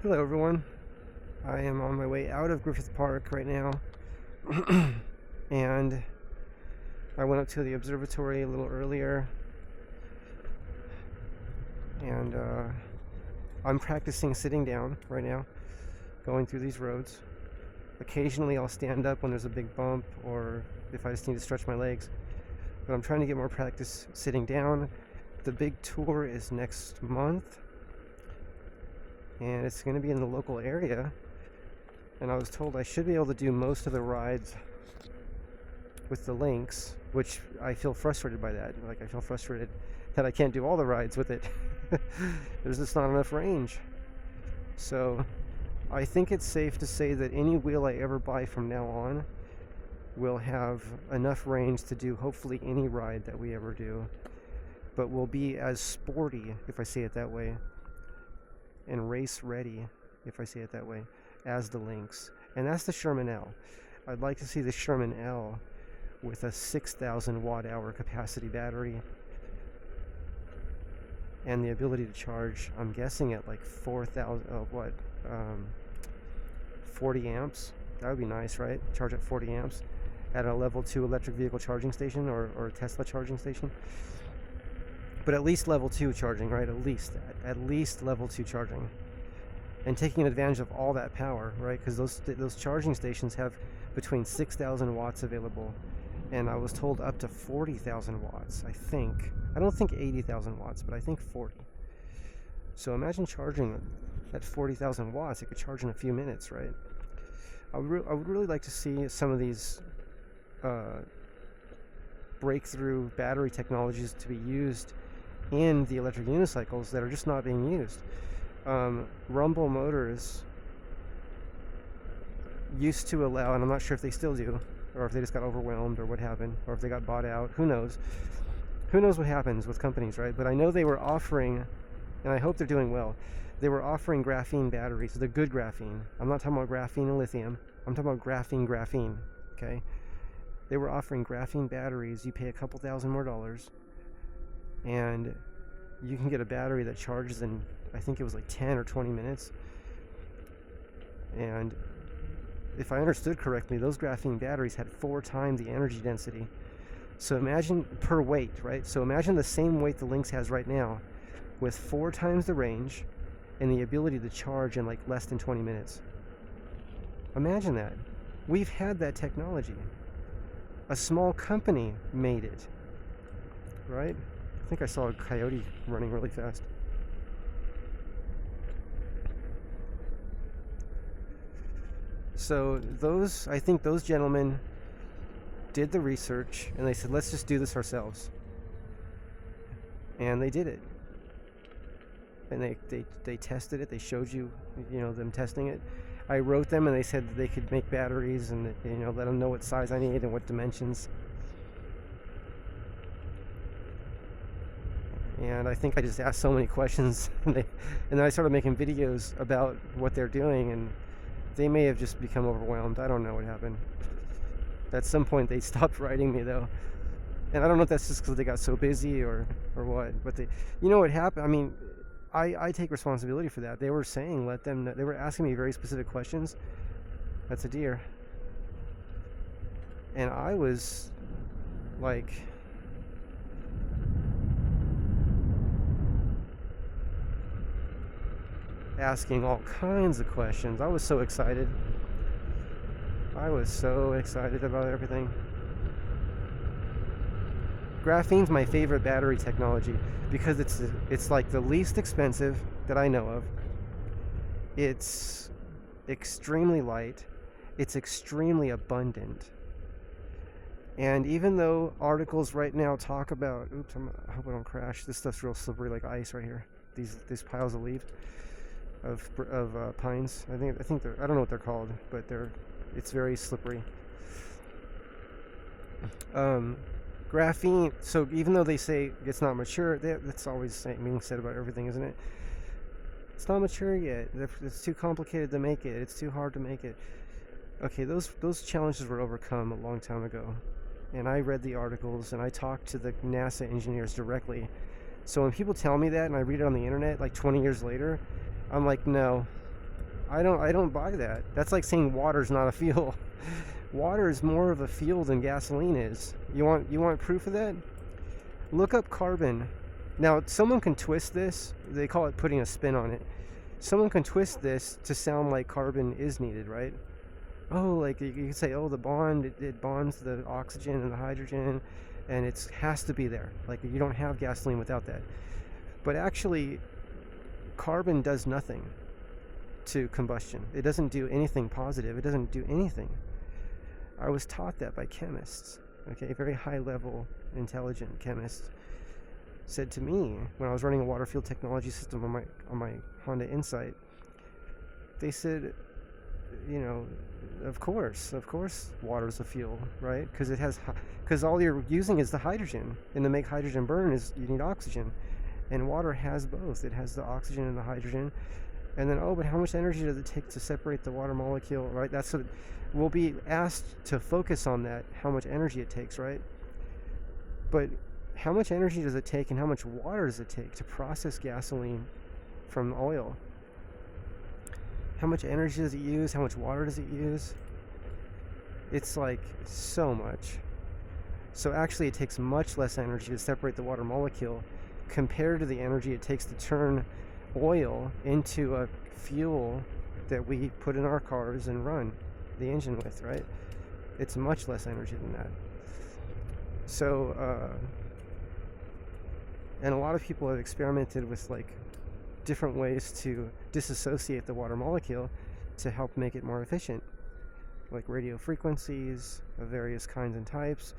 Hello everyone. I am on my way out of Griffith Park right now. And I went up to the observatory a little earlier. And I'm practicing sitting down right now, going through these roads. Occasionally I'll stand up when there's a big bump or if I just need to stretch my legs. But I'm trying to get more practice sitting down. The big tour is next month. And it's going to be in the local area, and I was told I should be able to do most of the rides with the links, which I feel frustrated by that. Like, I feel frustrated that I can't do all the rides with it. There's just not enough range. So I think it's safe to say that any wheel I ever buy from now on will have enough range to do hopefully any ride that we ever do, but will be as sporty, if I say it that way, and race ready, if I say it that way, as the Lynx. And that's the Sherman L. I'd like to see the Sherman L with a 6,000 watt hour capacity battery and the ability to charge, I'm guessing at like 40 amps. That would be nice, right? Charge at 40 amps at a level 2 electric vehicle charging station or a Tesla charging station. But at least level 2 charging, right? At least level 2 charging, and taking advantage of all that power, right? Because those charging stations have between 6,000 watts available, and I was told up to 40,000 watts. I think. I don't think 80,000 watts, but I think 40. So imagine charging at 40,000 watts. It could charge in a few minutes, right? I would really like to see some of these breakthrough battery technologies to be used in the electric unicycles that are just not being used. Rumble Motors used to allow, and I'm not sure if they still do, or if they just got overwhelmed or what happened, or if they got bought out. Who knows? Who knows what happens with companies, right? But I know they were offering, and I hope they're doing well, they were offering graphene batteries, the good graphene. I'm not talking about graphene and lithium. I'm talking about graphene, okay? They were offering graphene batteries. You pay a couple thousand more dollars, and you can get a battery that charges in, I think it was like 10 or 20 minutes. And if I understood correctly, those graphene batteries had 4 times the energy density. So imagine per weight, right? So imagine the same weight the Lynx has right now with 4 times the range and the ability to charge in like less than 20 minutes. Imagine that. We've had that technology. A small company made it, right? I think I saw a coyote running really fast. So I think those gentlemen did the research and they said, let's just do this ourselves. And they did it. And they tested it. They showed you, them testing it. I wrote them and they said that they could make batteries and, let them know what size I need and what dimensions. And I think I just asked so many questions, and then I started making videos about what they're doing, and they may have just become overwhelmed. I don't know what happened. At some point they stopped writing me though, and I don't know if that's just because they got so busy or what. But what happened? I mean, I take responsibility for that. They were saying let them know. They were asking me very specific questions. That's a deer, and I was like, asking all kinds of questions. I was so excited. I was so excited about everything. Graphene's my favorite battery technology because it's like the least expensive that I know of. It's extremely light. It's extremely abundant. And even though articles right now talk about, I hope I don't crash. This stuff's real slippery like ice right here. These piles of leaves. Of pines. I think they're, I don't know what they're called, but it's very slippery. Graphene. So even though they say it's not mature, that's always being said about everything, isn't it? It's not mature yet. It's too complicated to make it. It's too hard to make it. Okay, those challenges were overcome a long time ago, and I read the articles and I talked to the NASA engineers directly. So when people tell me that and I read it on the internet like 20 years later, I'm like, no, I don't buy that. That's like saying water's not a fuel. Water is more of a fuel than gasoline is. You want proof of that? Look up carbon. Now, someone can twist this. They call it putting a spin on it. Someone can twist this to sound like carbon is needed, right? Oh, like you could say, oh, the bond, it bonds the oxygen and the hydrogen, and it has to be there. Like, you don't have gasoline without that. But actually, carbon does nothing to combustion. It doesn't do anything positive. It doesn't do anything. I was taught that by chemists, okay, very high level, intelligent chemists, said to me when I was running a water field technology system on my Honda Insight. They said, you know, of course water's a fuel, right? Because all you're using is the hydrogen, and to make hydrogen burn is you need oxygen, and water has both. It has the oxygen and the hydrogen. And then, oh, but how much energy does it take to separate the water molecule, right? That's what we'll be asked to focus on, that how much energy it takes, right? But how much energy does it take, and how much water does it take to process gasoline from oil? How much energy does it use? How much water does it use? It's like so much. So actually it takes much less energy to separate the water molecule compared to the energy it takes to turn oil into a fuel that we put in our cars and run the engine with, right? It's much less energy than that. So, and a lot of people have experimented with like different ways to disassociate the water molecule to help make it more efficient, like radio frequencies of various kinds and types,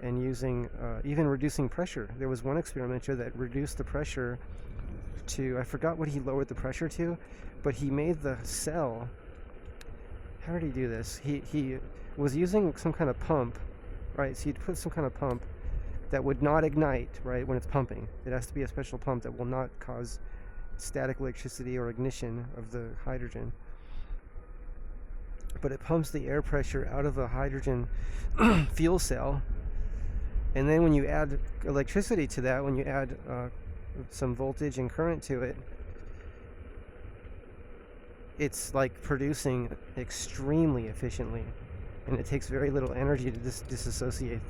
and using even reducing pressure. There was one experimenter that reduced the pressure to, I forgot what he lowered the pressure to, but he made the cell, how did he do this? He was using some kind of pump, right? So he'd put some kind of pump that would not ignite, right, when it's pumping. It has to be a special pump that will not cause static electricity or ignition of the hydrogen. But it pumps the air pressure out of a hydrogen fuel cell, and then when you add electricity to that, when you add some voltage and current to it, it's like producing extremely efficiently, and it takes very little energy to disassociate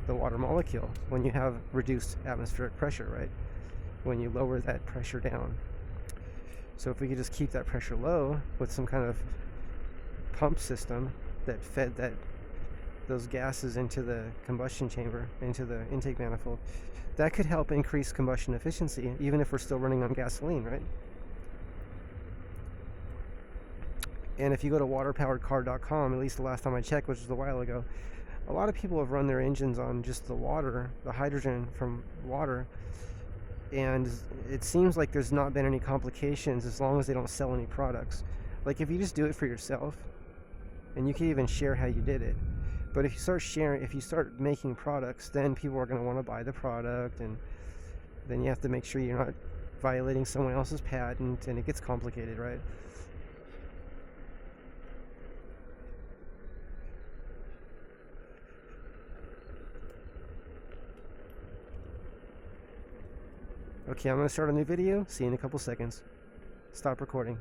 the water molecule when you have reduced atmospheric pressure, right? When you lower that pressure down. So if we could just keep that pressure low with some kind of pump system that fed those gases into the combustion chamber, into the intake manifold, that could help increase combustion efficiency, even if we're still running on gasoline, right? And if you go to waterpoweredcar.com, at least the last time I checked, which was a while ago, a lot of people have run their engines on just the water, the hydrogen from water, and it seems like there's not been any complications as long as they don't sell any products. Like if you just do it for yourself, and you can even share how you did it. But if you start sharing, if you start making products, then people are going to want to buy the product, and then you have to make sure you're not violating someone else's patent, and it gets complicated, right? Okay, I'm going to start a new video. See you in a couple seconds. Stop recording.